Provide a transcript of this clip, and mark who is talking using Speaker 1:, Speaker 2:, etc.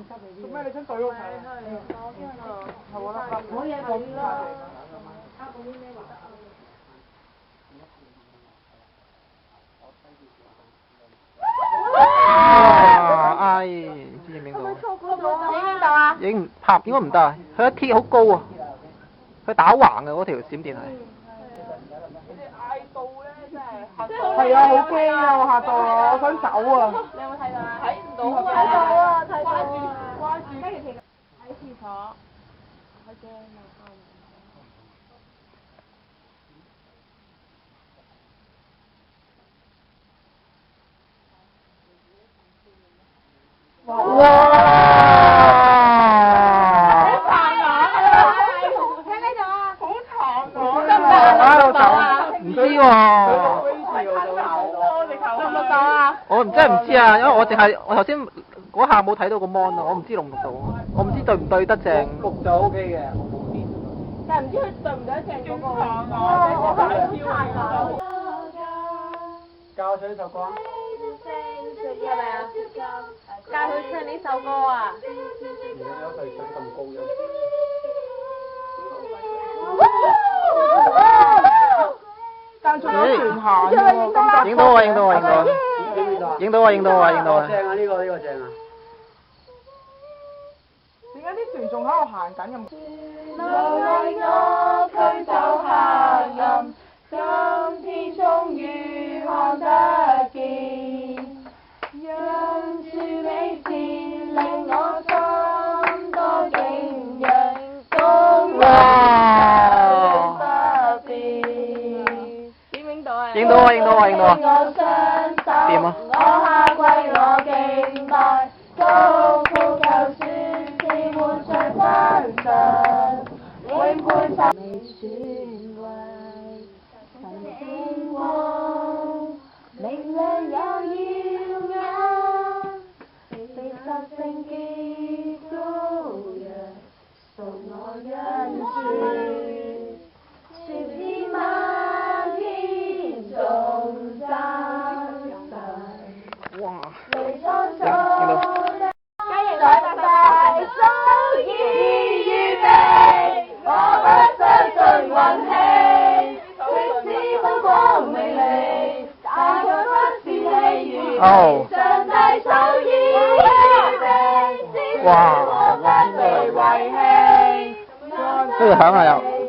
Speaker 1: 做咩你想對屋企？係喎啦，冇嘢講啦。
Speaker 2: 哎，唔知影唔影到？
Speaker 3: 影到啊？
Speaker 2: 影唔拍應該唔得啊！佢一鐵好高啊！佢打橫嘅嗰條閃電係。
Speaker 1: 係啊，好驚啊！我嚇到啊，我想走啊！
Speaker 3: 你有冇睇到啊？睇唔到
Speaker 1: 啊！睇到啊！
Speaker 3: 睇到啊！關住。喺廁所。好驚啊！
Speaker 2: 哇！
Speaker 3: 好殘啊！喺呢度啊！好殘啊！得唔得
Speaker 2: 啊？喺度走？唔知喎。
Speaker 3: 錄唔錄到啊？
Speaker 2: 我真係唔知啊，因為我頭先嗰下冇睇到個 mon 啊，我唔知錄唔錄到，我唔知對唔對得正。錄就 OK 嘅，
Speaker 3: 但係唔知佢對唔對得正嗰個。
Speaker 1: 教唱呢首歌。
Speaker 3: 係咪啊？教佢唱呢首歌啊！
Speaker 1: 而家有隊唱咁高音。但仲有船行喎，
Speaker 2: 影到啊！影到啊！影到啊！影到啊！影到啊！影到啊！
Speaker 1: 正啊！呢個正啊！點解啲船仲喺度行緊咁？我驅走黑暗，今天終於看得見。讓樹美善令我心多景仰，公路不變。
Speaker 3: 點影到啊？
Speaker 2: 影到啊！影到啊！影到啊！掂啊！
Speaker 1: 我下跪我敬拜，高呼求主賜滿上真實，永配受未損毀，神聖光，明亮又耀眼，被實聖潔羔羊，贖我恩主，説遍漫天頌讚神。
Speaker 2: 哇！
Speaker 1: 嚟創造的上帝早已預備，我不相信運氣，即使風光美麗，但卻不是喜悦。上帝早已預備，只是我不被遺棄。
Speaker 2: 跟住響啊又。